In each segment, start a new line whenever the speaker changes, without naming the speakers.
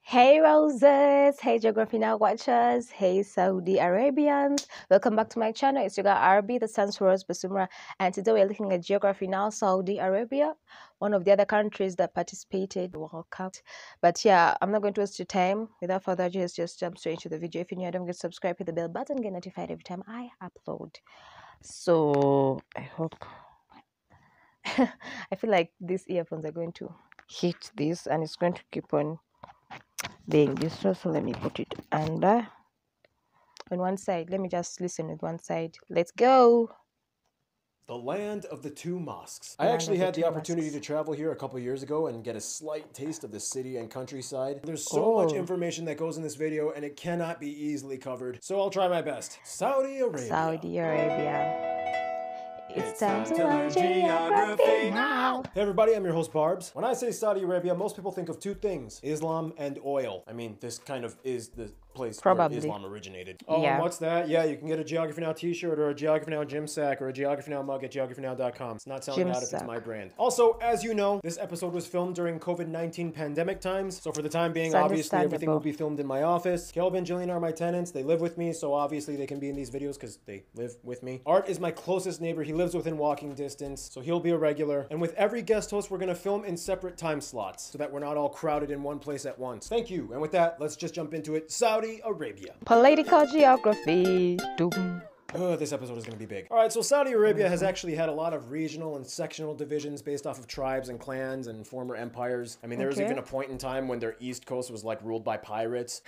Hey Roses, hey Geography Now watchers, hey Saudi Arabians. Welcome back to my channel. It's your girl Arabi, the stands for Basemera, and today we're looking at Geography Now, Saudi Arabia, one of the other countries that participated in the World Cup. But yeah, I'm not going to waste your time. Without further ado, let's just jump straight into the video. If you're new, don't forget to subscribe, hit the bell button, get notified every time I upload. So I hope I feel like these earphones are going to hit this and it's going to keep on being distressed. So let me put it under on one side. Let me just listen with one side. Let's go.
The land of the two mosques. I actually had the opportunity to travel here a couple years ago and get a slight taste of the city and countryside. There's so much information that goes in this video and it cannot be easily covered, so I'll try my best. Saudi Arabia.
Saudi Arabia. It's time to learn geography now.
Hey everybody, I'm your host Barbs. When I say Saudi Arabia, most people think of two things: Islam and oil. I mean, this kind of is the place where Islam originated. Oh, yeah. And what's that? Yeah, you can get a Geography Now t-shirt or a Geography Now gym sack or a Geography Now mug at geographynow.com. It's not selling out if it's my brand. Also, as you know, this episode was filmed during COVID-19 pandemic times, so for the time being, obviously everything will be filmed in my office. Kelvin and Jillian are my tenants. They live with me, so obviously they can be in these videos because they live with me. Art is my closest neighbor. He lives within walking distance, so he'll be a regular. And with every guest host, we're going to film in separate time slots so that we're not all crowded in one place at once. Thank you. And with that, let's just jump into it. Saudi Arabia.
Political geography. Doom.
This episode is going to be big. All right, so Saudi Arabia has actually had a lot of regional and sectional divisions based off of tribes and clans and former empires. I mean, there was even a point in time when their east coast was like ruled by pirates.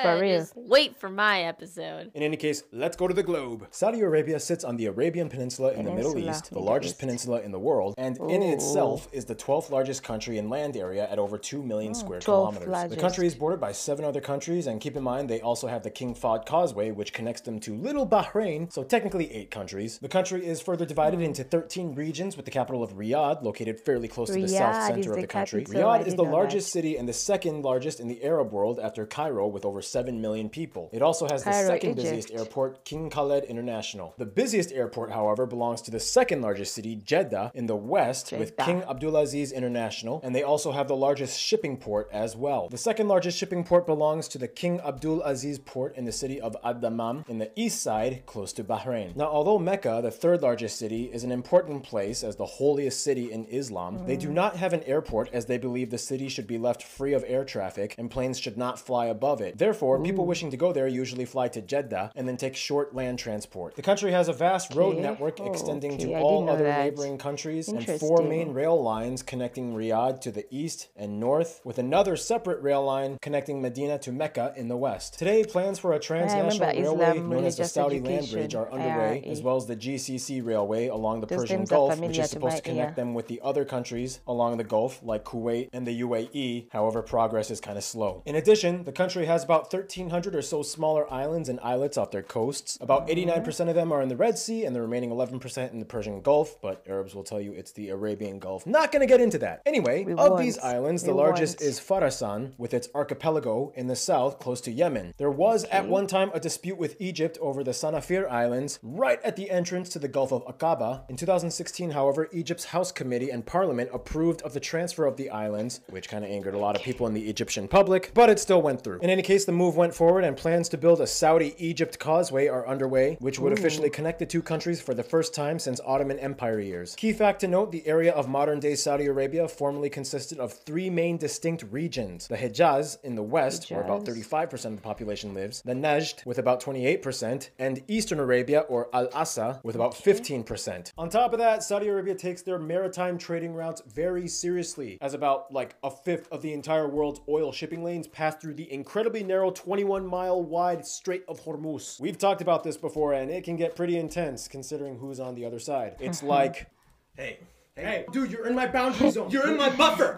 For real.
Just wait for my episode.
In any case, let's go to the globe. Saudi Arabia sits on the Arabian Peninsula in the Middle East, the largest peninsula in the world, and in itself is the 12th largest country in land area at over 2 million square kilometers. The country is bordered by 7 other countries, and keep in mind they also have the King Fahd Causeway, which connects them to Little Bahrain, so technically 8 countries. The country is further divided into 13 regions, with the capital of Riyadh located fairly close to the south center of the country. Riyadh is the largest city and the second largest in the Arab world after Cairo, with over 7 million people. It also has the second busiest airport, King Khaled International. The busiest airport, however, belongs to the second largest city, Jeddah, in the west, with King Abdulaziz International, and they also have the largest shipping port as well. The second largest shipping port belongs to the King Abdulaziz port in the city of Ad-Dammam in the east side, close to Bahrain. Now, although Mecca, the third largest city, is an important place as the holiest city in Islam, they do not have an airport as they believe the city should be left free of air traffic and planes should not fly above it. Therefore, people wishing to go there usually fly to Jeddah and then take short land transport. The country has a vast road network extending to all other neighboring countries and 4 main rail lines connecting Riyadh to the east and north, with another separate rail line connecting Medina to Mecca in the west. Today, plans for a transnational railway known as the Saudi Land Bridge are underway, as well as the GCC railway along the Persian Gulf, which is supposed to connect them with the other countries along the Gulf, like Kuwait and the UAE. However, progress is kind of slow. In addition, the country has about 1,300 or so smaller islands and islets off their coasts. About 89% of them are in the Red Sea, and the remaining 11% in the Persian Gulf, but Arabs will tell you it's the Arabian Gulf. Not gonna get into that. Anyway, of these islands, the largest is Farasan, with its archipelago in the south, close to Yemen. There was at one time a dispute with Egypt over the Sanafir Islands, right at the entrance to the Gulf of Aqaba. In 2016, however, Egypt's House Committee and Parliament approved of the transfer of the islands, which kind of angered a lot of people in the Egyptian public, but it still went through. In any case, the move went forward, and plans to build a Saudi-Egypt causeway are underway, which would officially connect the two countries for the first time since Ottoman Empire years. Key fact to note, the area of modern-day Saudi Arabia formerly consisted of 3 main distinct regions: the Hejaz in the west, where about 35% of the population lives, the Najd with about 28%, and Eastern Arabia, or Al-Asa, with about 15%. On top of that, Saudi Arabia takes their maritime trading routes very seriously, as about like a fifth of the entire world's oil shipping lanes pass through the incredibly narrow 21-mile wide Strait of Hormuz. We've talked about this before, and it can get pretty intense considering who's on the other side. It's like, hey, dude, you're in my boundary zone. You're in my buffer.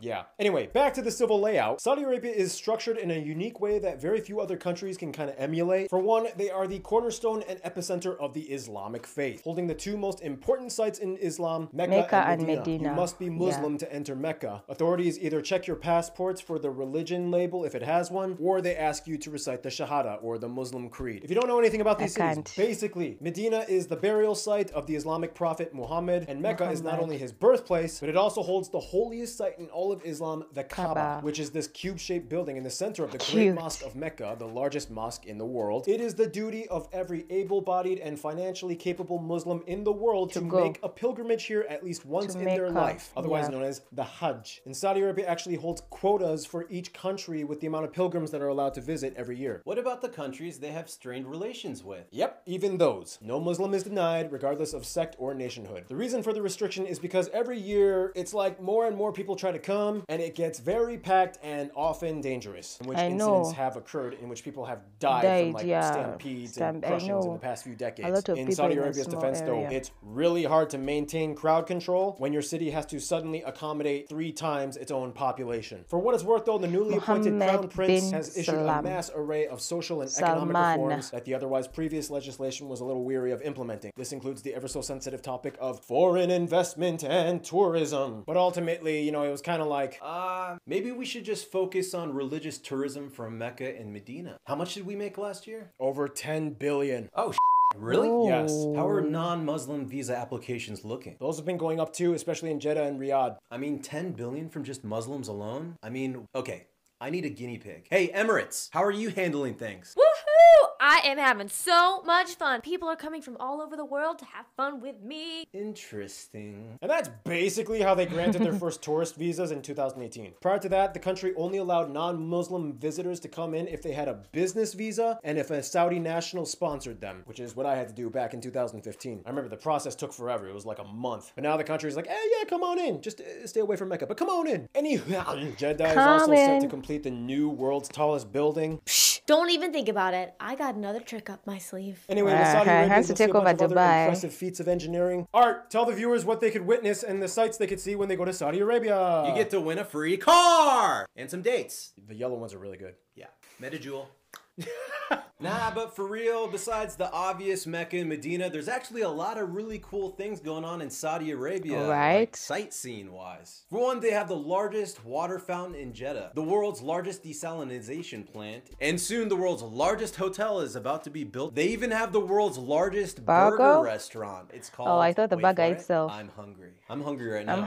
Yeah. Anyway, back to the civil layout. Saudi Arabia is structured in a unique way that very few other countries can kind of emulate. For one, they are the cornerstone and epicenter of the Islamic faith, holding the 2 most important sites in Islam, Mecca and Medina. You must be Muslim to enter Mecca. Authorities either check your passports for the religion label if it has one, or they ask you to recite the Shahada, or the Muslim creed. If you don't know anything about these cities, basically, Medina is the burial site of the Islamic prophet Muhammad, and Mecca is not only his birthplace, but it also holds the holiest site in all of Islam, the Kaaba, which is this cube-shaped building in the center of the Great Mosque of Mecca, the largest mosque in the world. It is the duty of every able-bodied and financially capable Muslim in the world to make a pilgrimage here at least once in their life, otherwise known as the Hajj. And Saudi Arabia actually holds quotas for each country with the amount of pilgrims that are allowed to visit every year.
What about the countries they have strained relations with?
Yep, even those. No Muslim is denied, regardless of sect or nationhood. The reason for the restriction is because every year, it's like more and more people try to come, and it gets very packed and often dangerous, in which incidents have occurred in which people have died from like stampedes and crushings in the past few decades. In Saudi Arabia's defense, though, it's really hard to maintain crowd control when your city has to suddenly accommodate 3 times its own population. For what it's worth, though, the newly appointed Crown Prince has issued a mass array of social and economic reforms that the otherwise previous legislation was a little weary of implementing. This includes the ever so sensitive topic of foreign investment and tourism. But ultimately, you know, it was kind of like,
maybe we should just focus on religious tourism from Mecca and Medina. How much did we make last year?
Over 10 billion.
Oh, really?
Ooh. Yes.
How are non-Muslim visa applications looking?
Those have been going up too, especially in Jeddah and Riyadh.
I mean, 10 billion from just Muslims alone? I mean, okay, I need a guinea pig. Hey, Emirates, how are you handling things?
Woohoo! I am having so much fun. People are coming from all over the world to have fun with me.
Interesting.
And that's basically how they granted their first tourist visas in 2018. Prior to that, the country only allowed non-Muslim visitors to come in if they had a business visa and if a Saudi national sponsored them, which is what I had to do back in 2015. I remember the process took forever. It was like a month. But now the country's like, hey, yeah, come on in. Just stay away from Mecca, but come on in. Anyway, Jeddah is also set to complete the new world's tallest building.
Psh, don't even think about it. I got another trick up my sleeve.
Anyway, the Saudi Arabians will see a bunch of other impressive feats of engineering. Art, tell the viewers what they could witness and the sights they could see when they go to Saudi Arabia.
You get to win a free car and some dates.
The yellow ones are really good.
Yeah, Metajewel. Nah, but for real, besides the obvious Mecca and Medina, there's actually a lot of really cool things going on in Saudi Arabia, like sightseeing-wise. For one, they have the largest water fountain in Jeddah, the world's largest desalination plant, and soon the world's largest hotel is about to be built. They even have the world's largest burger restaurant. It's called...
Oh, I thought the burger itself.
I'm hungry. I'm hungry right now.
I'm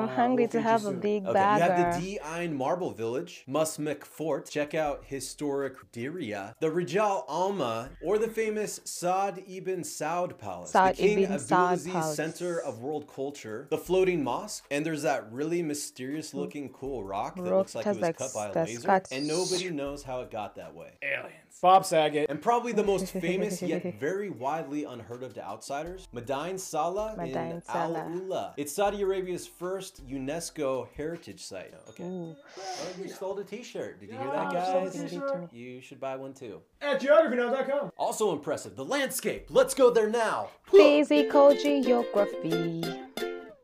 hungry to have a big burger.
You have the D Ain Marble Village, Musmik Fort, check out historic Diriyah, the Rijal Alma, or the famous Saad ibn Saud Palace, the King Abdulaziz Center of World Culture, the floating mosque, and there's that really mysterious looking cool rock that looks like it was cut by a laser, and nobody knows how it got that way.
Aliens. Bob Saget.
And probably the most famous yet very widely unheard of to outsiders, Madain Salah in Al Ula. It's Saudi Arabia's first UNESCO heritage site. Okay. Oh, you stole the t-shirt. Did you hear that, guys? You should buy one too.
At geographynow.com.
Also impressive, the landscape. Let's go there now.
Physical geography.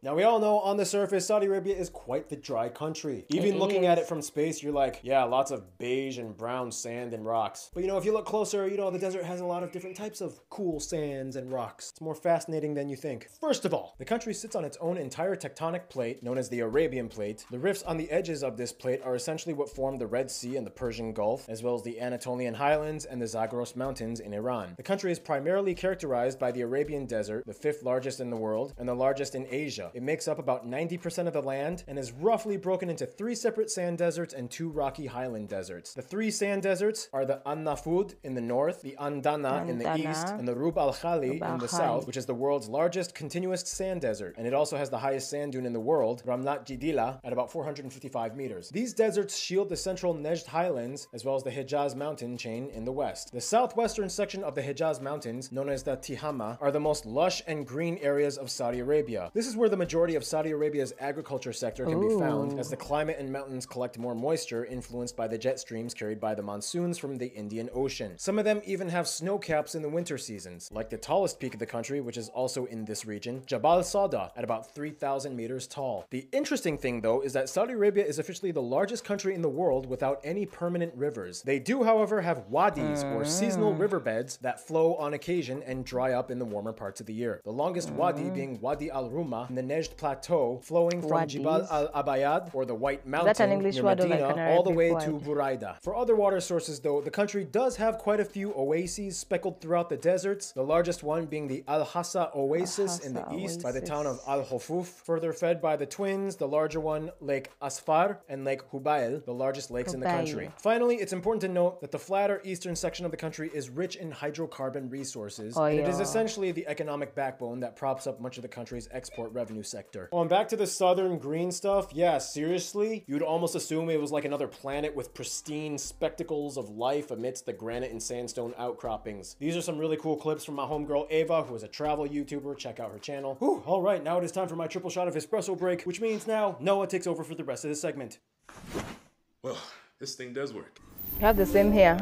Now, we all know on the surface, Saudi Arabia is quite the dry country. Even looking at it from space, you're like, yeah, lots of beige and brown sand and rocks. But you know, if you look closer, you know, the desert has a lot of different types of cool sands and rocks. It's more fascinating than you think. First of all, the country sits on its own entire tectonic plate, known as the Arabian Plate. The rifts on the edges of this plate are essentially what form the Red Sea and the Persian Gulf, as well as the Anatolian Highlands and the Zagros Mountains in Iran. The country is primarily characterized by the Arabian Desert, the 5th largest in the world, and the largest in Asia. It makes up about 90% of the land and is roughly broken into 3 separate sand deserts and 2 rocky highland deserts. The 3 sand deserts are the An-Nafud in the north, the Andana in the east, and the Rub al-Khali in the south, which is the world's largest continuous sand desert. And it also has the highest sand dune in the world, Ramlat Jidila, at about 455 meters. These deserts shield the central Nejd highlands as well as the Hejaz mountain chain in the west. The southwestern section of the Hejaz mountains, known as the Tihama, are the most lush and green areas of Saudi Arabia. This is where the majority of Saudi Arabia's agriculture sector can be found, as the climate and mountains collect more moisture influenced by the jet streams carried by the monsoons from the Indian Ocean. Some of them even have snow caps in the winter seasons, like the tallest peak of the country, which is also in this region, Jabal Sada, at about 3,000 meters tall. The interesting thing, though, is that Saudi Arabia is officially the largest country in the world without any permanent rivers. They do, however, have wadis, or seasonal riverbeds, that flow on occasion and dry up in the warmer parts of the year. The longest wadi being Wadi al-Ruma in the Nejd Plateau flowing from Jibal al-Abayad, or the White Mountain, near Medina, all the way to Buraida. For other water sources though, the country does have quite a few oases speckled throughout the deserts, the largest one being the Al-Hassa Oasis in the east by the town of Al-Hufuf, further fed by the twins, the larger one Lake Asfar and Lake Hubail, the largest lakes in the country. Finally, it's important to note that the flatter eastern section of the country is rich in hydrocarbon resources, and it is essentially the economic backbone that props up much of the country's export revenue sector. On back to the southern green stuff, yeah, seriously, you'd almost assume it was like another planet with pristine spectacles of life amidst the granite and sandstone outcroppings. These are some really cool clips from my homegirl Ava, who is a travel YouTuber. Check out her channel. Whew, all right, now it is time for my triple shot of espresso break, which means now Noah takes over for the rest of this segment.
Well, this thing does work.
You have the same here.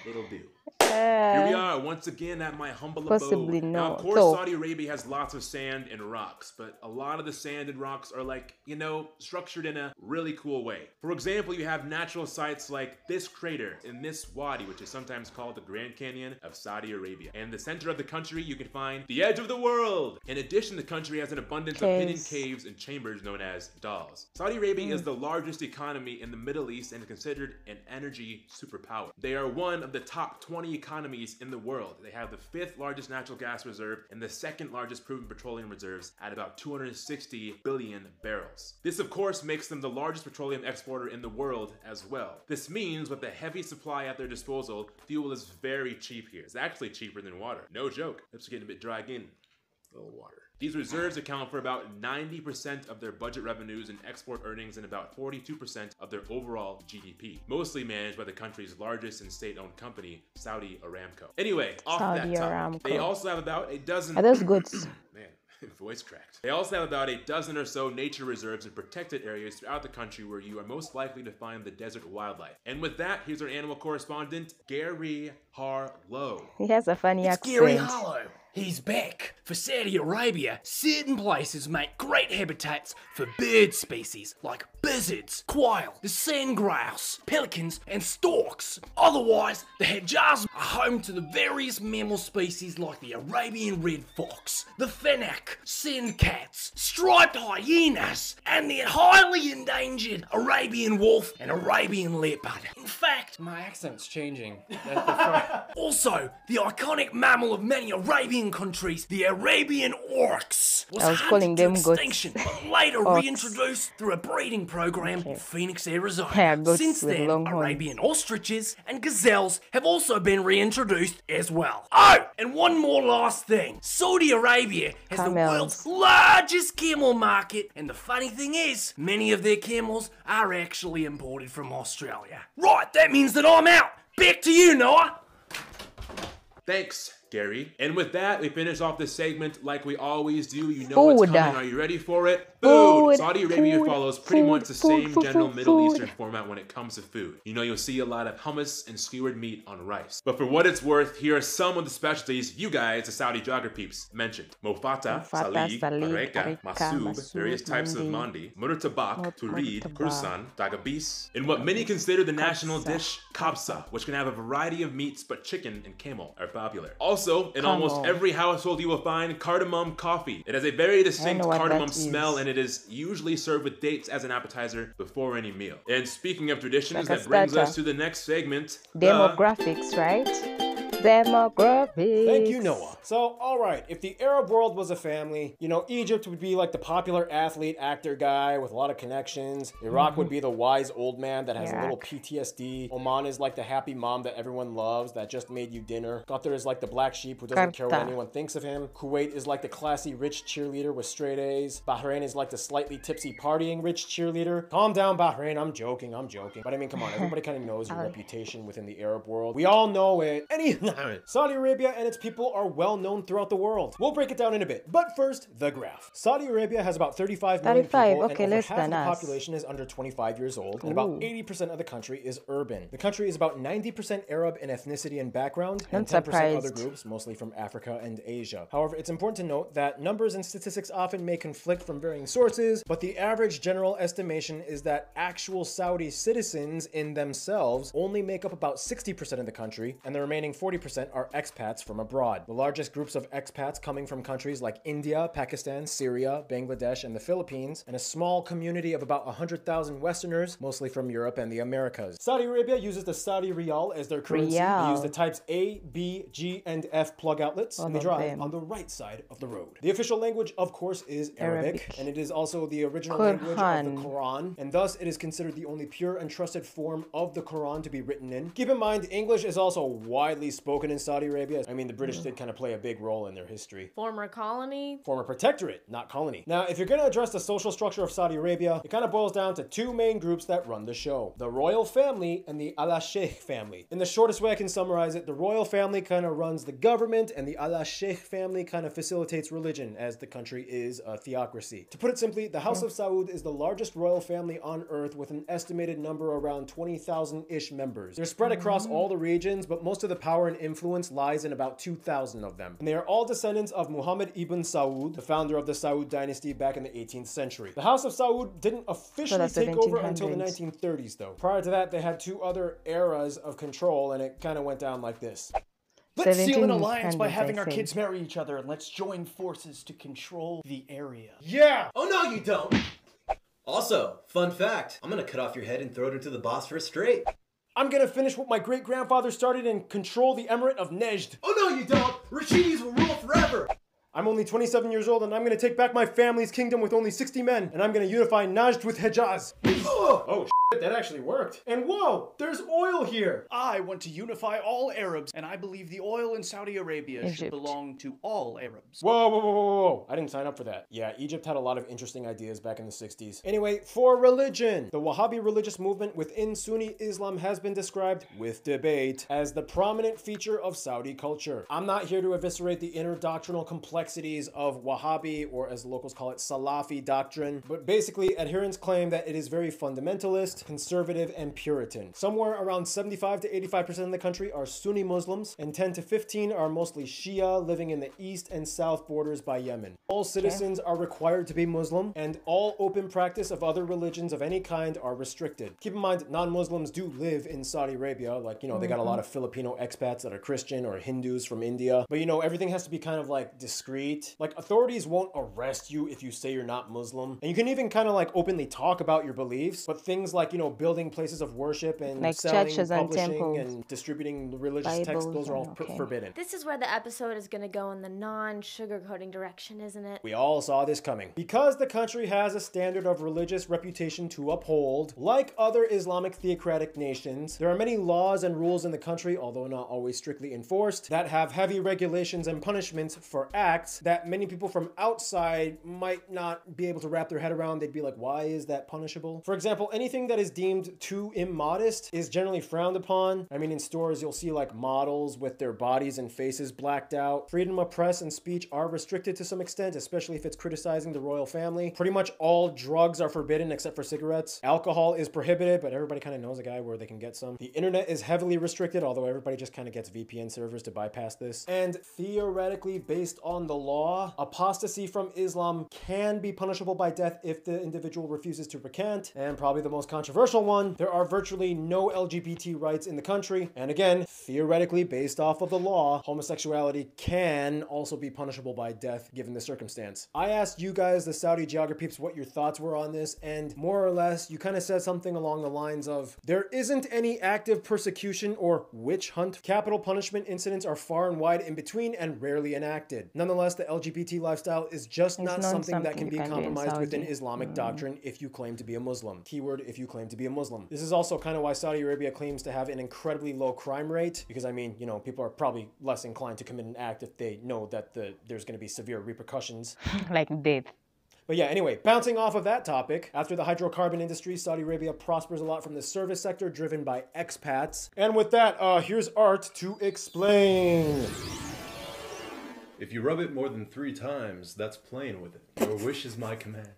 Little deal. Here we are once again at my humble abode. Now, of course, Saudi Arabia has lots of sand and rocks, but a lot of the sand and rocks are like, you know, structured in a really cool way. For example, you have natural sites like this crater in this wadi, which is sometimes called the Grand Canyon of Saudi Arabia. And in the center of the country, you can find the edge of the world. In addition, the country has an abundance of hidden caves and chambers known as dalls. Saudi Arabia is the largest economy in the Middle East and is considered an energy superpower. They are one of the top 20 economies in the world. They have the 5th largest natural gas reserve and the 2nd largest proven petroleum reserves at about 260 billion barrels. This of course makes them the largest petroleum exporter in the world as well. This means with the heavy supply at their disposal, fuel is very cheap here. It's actually cheaper than water. No joke. Lips are getting a bit dry again. A little water. These reserves account for about 90% of their budget revenues and export earnings and about 42% of their overall GDP, mostly managed by the country's largest and state-owned company, Saudi Aramco. Anyway, off that topic, they also have about a dozen...
Are those goods?
Man. Voice cracked. They also have about a dozen or so nature reserves and protected areas throughout the country where you are most likely to find the desert wildlife. And with that, here's our animal correspondent, Gary Harlow.
He has a funny accent.
Gary Harlow. He's back. For Saudi Arabia, certain places make great habitats for bird species like buzzards, quail, the sand grouse, pelicans, and storks. Otherwise, the Hijaz are home to the various mammal species like the Arabian red fox, the fennec, sand cats, striped hyenas, and the highly endangered Arabian wolf and Arabian leopard. In fact,
my accent's changing.
Also, the iconic mammal of many Arabian countries, the Arabian oryx, was hunted to extinction, but later reintroduced through a breeding program in Phoenix, Arizona. Since then, Arabian ostriches and gazelles have also been reintroduced as well. Oh, and one more last thing. Saudi Arabia has the world's largest camel market, and the funny thing is, many of their camels are actually imported from Australia. Right, that means that I'm out. Back to you, Noah.
Thanks, Gary. And with that, we finish off this segment like we always do. You know what's coming. Are you ready for it? Food! Saudi Arabia follows pretty much the same general Middle Eastern format when it comes to food. You know, you'll see a lot of hummus and skewered meat on rice. But for what it's worth, here are some of the specialties you guys, the Saudi jogger peeps, mentioned. Mofata, salig, areka, masub, various types of mandi, murtabak, turid, kursan, dagabis, and what many consider the national dish, kabsa, which can have a variety of meats, but chicken and camel are popular. Also, in almost every household you will find cardamom coffee. It has a very distinct cardamom smell, and it is usually served with dates as an appetizer before any meal. And speaking of traditions, that brings us to the next segment.
Demographics, right? Demographics.
Thank you, Noah. So, alright, if the Arab world was a family, you know, Egypt would be like the popular athlete, actor guy with a lot of connections. Iraq would be the wise old man that has a little PTSD. Oman is like the happy mom that everyone loves that just made you dinner. Qatar is like the black sheep who doesn't care what anyone thinks of him. Kuwait is like the classy rich cheerleader with straight A's. Bahrain is like the slightly tipsy partying rich cheerleader. Calm down, Bahrain. I'm joking. But I mean, come on. Everybody kind of knows your reputation within the Arab world. We all know it. Saudi Arabia and its people are well known throughout the world. We'll break it down in a bit. But first, the graph. Saudi Arabia has about 35 million people, and over half of the population is under 25 years old, and about 80% of the country is urban. The country is about 90% Arab in ethnicity and background, and 10% other groups, mostly from Africa and Asia. However, it's important to note that numbers and statistics often may conflict from varying sources, but the average general estimation is that actual Saudi citizens in themselves only make up about 60% of the country, and the remaining 40% 20% are expats from abroad. The largest groups of expats coming from countries like India, Pakistan, Syria, Bangladesh, and the Philippines, and a small community of about 100,000 Westerners, mostly from Europe and the Americas. Saudi Arabia uses the Saudi Riyal as their currency. They use the types A, B, G, and F plug outlets, and they drive on the right side of the road. The official language, of course, is Arabic, and it is also the original language of the Quran, and thus it is considered the only pure and trusted form of the Quran to be written in. Keep in mind, English is also widely spoken in Saudi Arabia. I mean, the British did kind of play a big role in their history.
Former colony?
Former protectorate, not colony. Now, if you're going to address the social structure of Saudi Arabia, it kind of boils down to two main groups that run the show: the royal family and the al-Sheikh family. In the shortest way I can summarize it, the royal family kind of runs the government, and the al-Sheikh family kind of facilitates religion, as the country is a theocracy. To put it simply, the House of Saud is the largest royal family on earth, with an estimated number around 20,000-ish members. They're spread across all the regions, but most of the power and influence lies in about 2,000 of them. And they are all descendants of Muhammad ibn Saud, the founder of the Saud dynasty back in the 18th century. The House of Saud didn't officially take over until the 1930s, though. Prior to that, they had two other eras of control, and it kind of went down like this.
Let's seal an alliance by having our kids marry each other, and let's join forces to control the area.
Yeah!
Oh, no, you don't! Also, fun fact, I'm gonna cut off your head and throw it into the Bosphorus Strait.
I'm gonna finish what my great-grandfather started and control the Emirate of Nejd.
Oh, no, you don't! Rashidis will rule forever!
I'm only 27 years old, and I'm gonna take back my family's kingdom with only 60 men, and I'm gonna unify Najd with Hejaz. Oh, shit, that actually worked. And whoa, there's oil here.
I want to unify all Arabs, and I believe the oil in Saudi Arabia should belong to all Arabs.
Whoa, whoa, whoa, whoa, whoa. I didn't sign up for that. Yeah, Egypt had a lot of interesting ideas back in the 60s. Anyway, for religion, the Wahhabi religious movement within Sunni Islam has been described, with debate, as the prominent feature of Saudi culture. I'm not here to eviscerate the inner doctrinal complexities of Wahhabi, or as locals call it, Salafi doctrine, but basically adherents claim that it is very fundamentalist, conservative, and Puritan. Somewhere around 75 to 85% of the country are Sunni Muslims, and 10 to 15 are mostly Shia, living in the east and south borders by Yemen. All citizens are required to be Muslim, and all open practice of other religions of any kind are restricted. Keep in mind, non-Muslims do live in Saudi Arabia, like, you know, they got a lot of Filipino expats that are Christian, or Hindus from India, but you know, everything has to be kind of like discreet. Like, authorities won't arrest you if you say you're not Muslim, and you can even kind of like openly talk about your beliefs, but things like, you know, building places of worship and like selling, churches publishing, and distributing religious texts, those are all forbidden.
This is where the episode is going to go in the non-sugarcoating direction, isn't it?
We all saw this coming. Because the country has a standard of religious reputation to uphold, like other Islamic theocratic nations, there are many laws and rules in the country, although not always strictly enforced, that have heavy regulations and punishments for acts that many people from outside might not be able to wrap their head around. They'd be like, why is that punishable? For example, anything that is deemed too immodest is generally frowned upon. I mean, in stores, you'll see like models with their bodies and faces blacked out. Freedom of press and speech are restricted to some extent, especially if it's criticizing the royal family. Pretty much all drugs are forbidden except for cigarettes. Alcohol is prohibited, but everybody kind of knows a guy where they can get some. The internet is heavily restricted, although everybody just kind of gets VPN servers to bypass this. And theoretically, based on the law, apostasy from Islam can be punishable by death if the individual refuses to recant. And probably the most controversial one, there are virtually no LGBT rights in the country. And again, theoretically, based off of the law, homosexuality can also be punishable by death given the circumstance. I asked you guys, the Saudi geograpeeps, what your thoughts were on this, and more or less, you kind of said something along the lines of, there isn't any active persecution or witch hunt. Capital punishment incidents are far and wide in between and rarely enacted. Nonetheless, the LGBT lifestyle is just not something that can be compromised within Islamic doctrine if you claim to be a Muslim. Keyword, if you claim to be a Muslim. This is also kind of why Saudi Arabia claims to have an incredibly low crime rate, because I mean, you know, people are probably less inclined to commit an act if they know that there's going to be severe repercussions.
Like death.
But yeah, anyway, bouncing off of that topic, after the hydrocarbon industry, Saudi Arabia prospers a lot from the service sector driven by expats. And with that, here's Art to explain.
If you rub it more than 3 times, that's playing with it. Your wish is my command.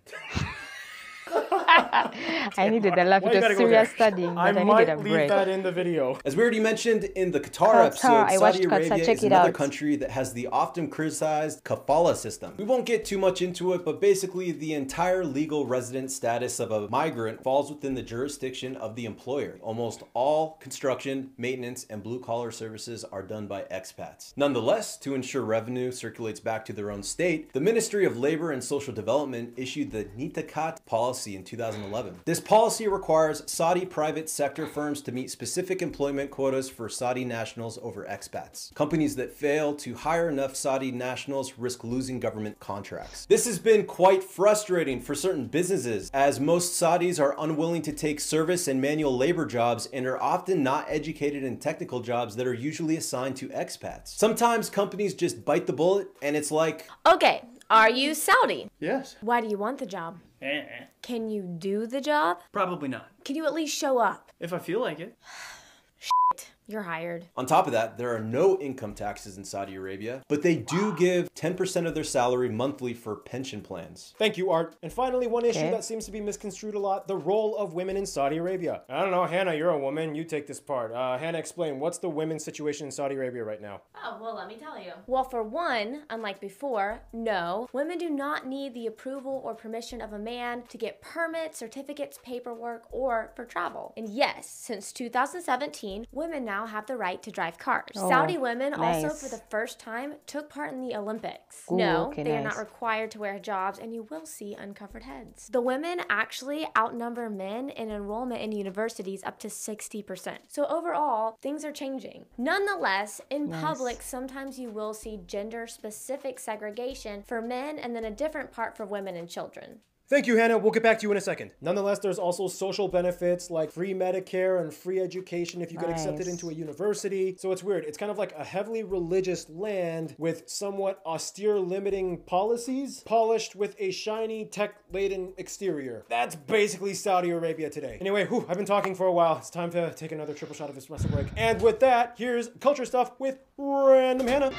I needed a laugh. It was serious studying, but I needed a break.
I might leave that in the video.
As we already mentioned in the Qatar episode, Saudi Arabia is another country that has the often criticized kafala system. We won't get too much into it, but basically the entire legal resident status of a migrant falls within the jurisdiction of the employer. Almost all construction, maintenance, and blue-collar services are done by expats. Nonetheless, to ensure revenue circulates back to their own state, the Ministry of Labor and Social Development issued the Nitakat policy in 2011. This policy requires Saudi private sector firms to meet specific employment quotas for Saudi nationals over expats. Companies that fail to hire enough Saudi nationals risk losing government contracts. This has been quite frustrating for certain businesses, as most Saudis are unwilling to take service and manual labor jobs and are often not educated in technical jobs that are usually assigned to expats. Sometimes companies just bite the bullet and it's like,
okay, are you Saudi?
Yes.
Why do you want the job? Can you do the job?
Probably not.
Can you at least show up?
If I feel like it.
Shit. You're hired.
On top of that, there are no income taxes in Saudi Arabia, but they do give 10% of their salary monthly for pension plans.
Thank you, Art. And finally, one issue that seems to be misconstrued a lot, the role of women in Saudi Arabia. I don't know, Hannah, you're a woman, you take this part. Hannah, explain, what's the women's situation in Saudi Arabia right now?
Oh, well, let me tell you. Well, for one, unlike before, no, women do not need the approval or permission of a man to get permits, certificates, paperwork, or for travel. And yes, since 2017, women now have the right to drive cars. Saudi women also for the first time took part in the Olympics. They are not required to wear hijabs, and you will see uncovered heads. The women actually outnumber men in enrollment in universities up to 60%. So overall, things are changing. Nonetheless, in public, sometimes you will see gender-specific segregation for men and then a different part for women and children.
Thank you, Hannah. We'll get back to you in a second. Nonetheless, there's also social benefits like free Medicare and free education if you get accepted into a university. So it's weird. It's kind of like a heavily religious land with somewhat austere limiting policies, polished with a shiny, tech-laden exterior. That's basically Saudi Arabia today. Anyway, I've been talking for a while. It's time to take another triple shot of espresso break. And with that, here's culture stuff with Random Hannah.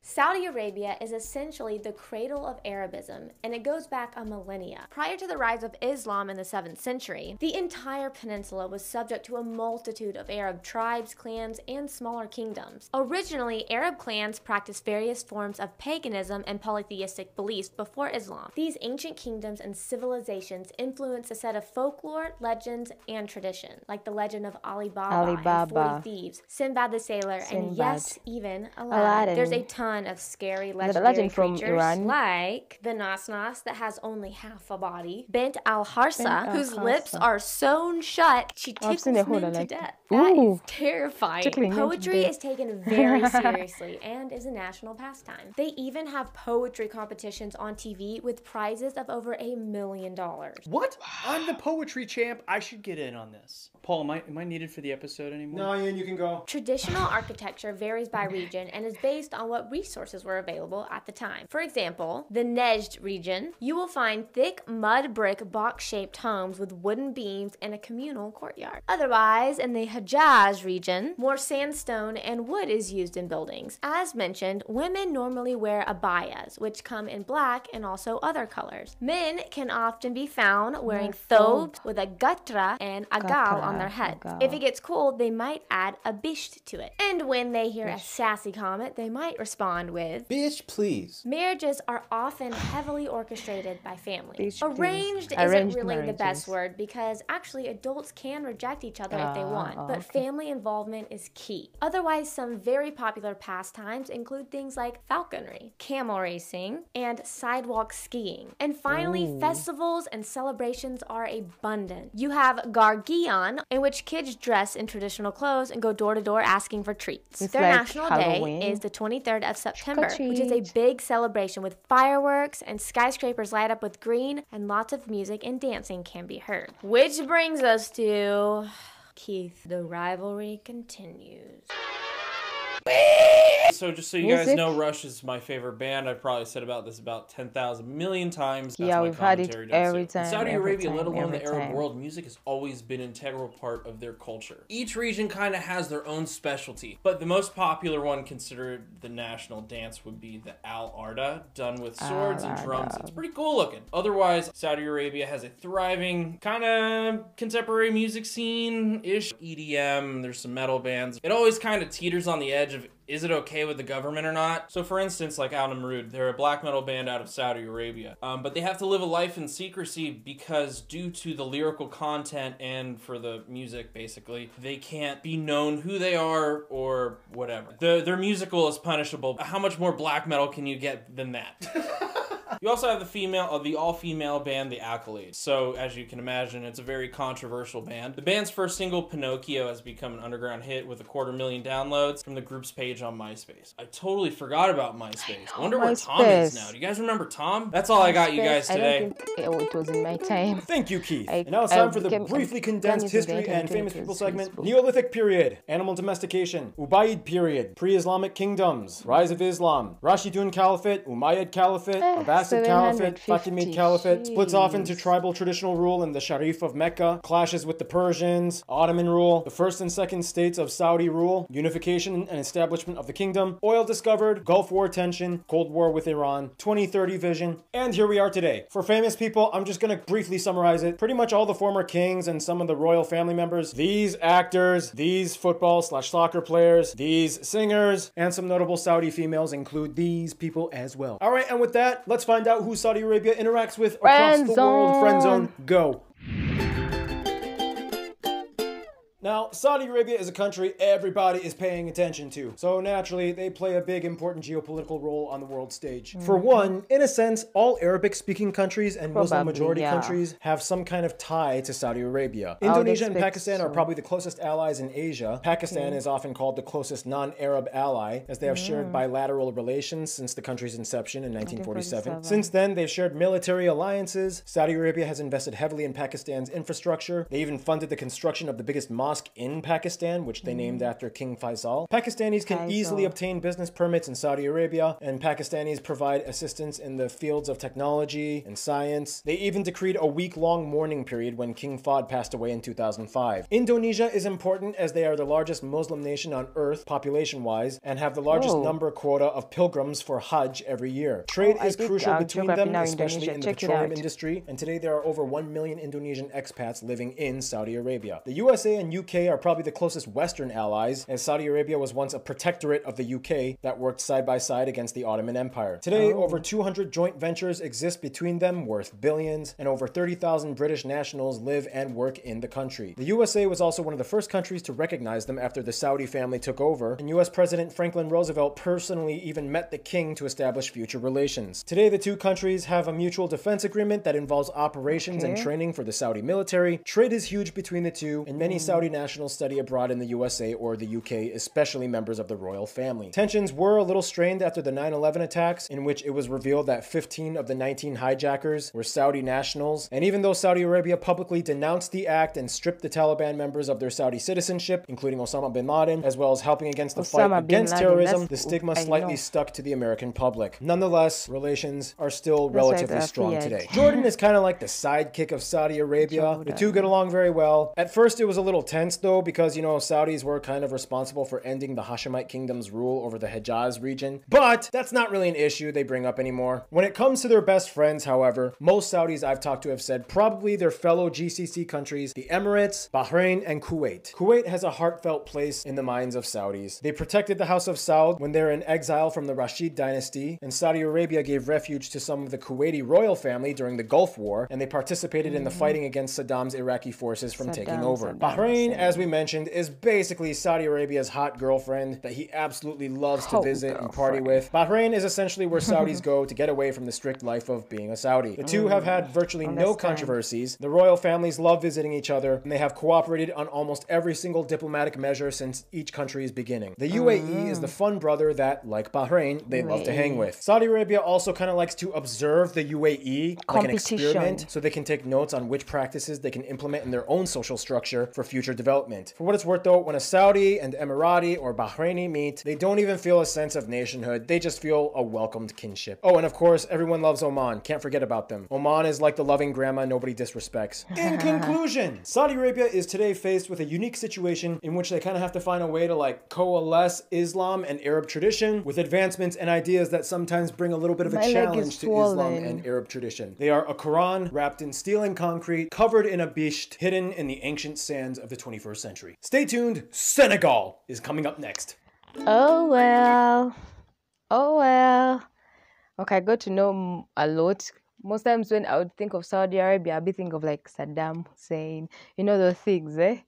Saudi Arabia is essentially the cradle of Arabism, and it goes back a millennia. Prior to the rise of Islam in the 7th century, the entire peninsula was subject to a multitude of Arab tribes, clans, and smaller kingdoms. Originally, Arab clans practiced various forms of paganism and polytheistic beliefs before Islam. These ancient kingdoms and civilizations influenced a set of folklore, legends, and tradition, like the legend of Ali Baba and 40 Thieves, Sinbad the Sailor, and yes, even Aladdin. There's a ton of scary legendary creatures like the Nas that has only half a body, Bint al-Harsa, whose lips are sewn shut. She tickles men to death. That is terrifying. Poetry is taken very seriously and is a national pastime. They even have poetry competitions on TV with prizes of over $1 million.
What? I'm the poetry champ. I should get in on this. Paul, am I needed for the episode anymore?
No, Ian, you can go.
Traditional architecture varies by region and is based on what resources were available at the time. For example, the Nejd region, you will find thick mud brick box-shaped homes with wooden beams and a communal courtyard. Otherwise, in the Hijaz region, more sandstone and wood is used in buildings. As mentioned, women normally wear abayas, which come in black and also other colors. Men can often be found wearing thobes with a gatra and agal on their heads. If it gets cold, they might add a bisht to it. And when they hear a sassy comment, they might respond with,
"Bitch, please."
Marriages are often heavily orchestrated by families. Arranged isn't really the best word because actually adults can reject each other if they want, but family involvement is key. Otherwise, some very popular pastimes include things like falconry, camel racing, and sidewalk skiing. And finally, festivals and celebrations are abundant. You have Gargian, in which kids dress in traditional clothes and go door to door asking for treats. Their national day is the 23rd of September, which is a big celebration with fireworks and skyscrapers light up with green, and lots of music and dancing can be heard. Which brings us to Keith, the rivalry continues.
so just so you guys know, Rush is my favorite band. I've probably said about this about 10,000 million times. That's
we've had it every time.
In Saudi Arabia, let alone the Arab world, music has always been an integral part of their culture. Each region kind of has their own specialty, but the most popular one considered the national dance would be the Al-Arda, done with swords and drums. It's pretty cool looking. Otherwise, Saudi Arabia has a thriving kind of contemporary music scene-ish. EDM, there's some metal bands. It always kind of teeters on the edge of, is it okay with the government or not? So for instance, like Al Namrud, they're a black metal band out of Saudi Arabia. But they have to live a life in secrecy because due to the lyrical content and for the music, basically, they can't be known who they are or whatever. Their musical is punishable. How much more black metal can you get than that? You also have the all-female band, The Accolades. So, as you can imagine, it's a very controversial band. The band's first single, Pinocchio, has become an underground hit with 250,000 downloads from the group's page on MySpace. I totally forgot about MySpace. I wonder where Tom is now. Do you guys remember Tom? That's all I got you guys today.
It was in my time.
Thank you, Keith. And now it's time for the briefly condensed history and famous people segment. Neolithic period, animal domestication, Ubaid period, pre-Islamic kingdoms, rise of Islam, Rashidun Caliphate, Umayyad Caliphate, Abbasid Caliphate, Fatimid Caliphate, splits off into tribal traditional rule in the Sharif of Mecca, clashes with the Persians, Ottoman rule, the first and second states of Saudi rule, unification and establishment of the kingdom, oil discovered, Gulf War tension, Cold War with Iran, 2030 vision, and here we are today. For famous people, I'm just gonna briefly summarize it. Pretty much all the former kings and some of the royal family members, these actors, these football/soccer players, these singers, and some notable Saudi females include these people as well. All right, and with that, let's find out who Saudi Arabia interacts with across the world. Friend zone, go. Now, Saudi Arabia is a country everybody is paying attention to, so naturally, they play a big, important geopolitical role on the world stage. For one, in a sense, all Arabic-speaking countries and Muslim-majority countries have some kind of tie to Saudi Arabia. Indonesia and Pakistan are probably the closest allies in Asia. Pakistan is often called the closest non-Arab ally, as they have shared bilateral relations since the country's inception in 1947. Since then, they've shared military alliances. Saudi Arabia has invested heavily in Pakistan's infrastructure. They even funded the construction of the biggest mosque in Pakistan, which they named after King Faisal. Pakistanis can easily obtain business permits in Saudi Arabia, and Pakistanis provide assistance in the fields of technology and science. They even decreed a week-long mourning period when King Fahd passed away in 2005. Indonesia is important as they are the largest Muslim nation on earth, population-wise, and have the largest number quota of pilgrims for Hajj every year. Trade is crucial between them, especially in the petroleum industry, and today there are over 1 million Indonesian expats living in Saudi Arabia. The USA and UK are probably the closest Western allies, as Saudi Arabia was once a protectorate of the UK that worked side by side against the Ottoman Empire. Today, over 200 joint ventures exist between them worth billions, and over 30,000 British nationals live and work in the country. The USA was also one of the first countries to recognize them after the Saudi family took over, and US President Franklin Roosevelt personally even met the king to establish future relations. Today, the two countries have a mutual defense agreement that involves operations and training for the Saudi military. Trade is huge between the two, and many Saudi nationals study abroad in the USA or the UK, especially members of the royal family. Tensions were a little strained after the 9/11 attacks, in which it was revealed that 15 of the 19 hijackers were Saudi nationals. And even though Saudi Arabia publicly denounced the act and stripped the Taliban members of their Saudi citizenship, including Osama bin Laden, as well as helping against the fight against terrorism, the stigma slightly stuck to the American public. Nonetheless, relations are still relatively strong today. Jordan is kind of like the sidekick of Saudi Arabia. The two get along very well. At first, it was a little tense though, because, you know, Saudis were kind of responsible for ending the Hashemite kingdom's rule over the Hejaz region. But that's not really an issue they bring up anymore. When it comes to their best friends, however, most Saudis I've talked to have said probably their fellow GCC countries, the Emirates, Bahrain, and Kuwait. Kuwait has a heartfelt place in the minds of Saudis. They protected the House of Saud when they were in exile from the Rashid dynasty, and Saudi Arabia gave refuge to some of the Kuwaiti royal family during the Gulf War, and they participated in the fighting against Saddam's Iraqi forces from taking over. Bahrain, as we mentioned, is basically Saudi Arabia's hot girlfriend that he absolutely loves to visit and party with. Bahrain is essentially where Saudis go to get away from the strict life of being a Saudi. The two have had virtually no controversies. The royal families love visiting each other, and they have cooperated on almost every single diplomatic measure since each country's beginning. The UAE is the fun brother that, like Bahrain, they love to hang with. Saudi Arabia also kind of likes to observe the UAE like an experiment, so they can take notes on which practices they can implement in their own social structure for future development. For what it's worth though, when a Saudi and Emirati or Bahraini meet, they don't even feel a sense of nationhood, they just feel a welcomed kinship. Oh, and of course, everyone loves Oman, can't forget about them. Oman is like the loving grandma nobody disrespects. In conclusion, Saudi Arabia is today faced with a unique situation in which they kind of have to find a way to like coalesce Islam and Arab tradition with advancements and ideas that sometimes bring a little bit of a challenge to Islam and Arab tradition. They are a Quran wrapped in steel and concrete, covered in a bisht, hidden in the ancient sands of the 21st century. Stay tuned, Senegal is coming up next.
Oh well. Oh well. Okay, I got to know a lot. Most times when I would think of Saudi Arabia, I'd be thinking of like Saddam Hussein, you know, those things, eh?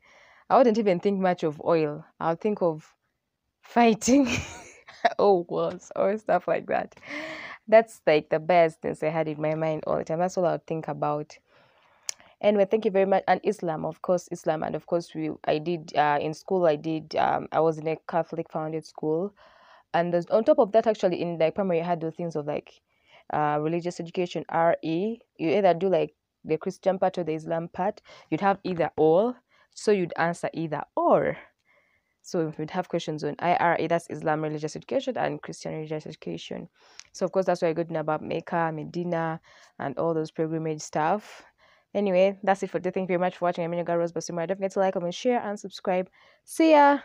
I wouldn't even think much of oil. I would think of fighting or wars or stuff like that. That's like the best things I had in my mind all the time. That's all I would think about. Anyway, thank you very much. And Islam, of course, Islam. And of course, I did, in school, I was in a Catholic founded school. And on top of that, actually, in like primary, I had those things of like religious education, RE. You either do like the Christian part or the Islam part. You'd have either or. So you'd answer either or. So we'd have questions on IRE, that's Islam religious education, and Christian religious education. So of course, that's why I got to know about Mecca, Medina, and all those pilgrimage stuff. Anyway, that's it for today. Thank you very much for watching. I'm your girl, Rose Basemera. Don't forget to like, comment, share, and subscribe. See ya!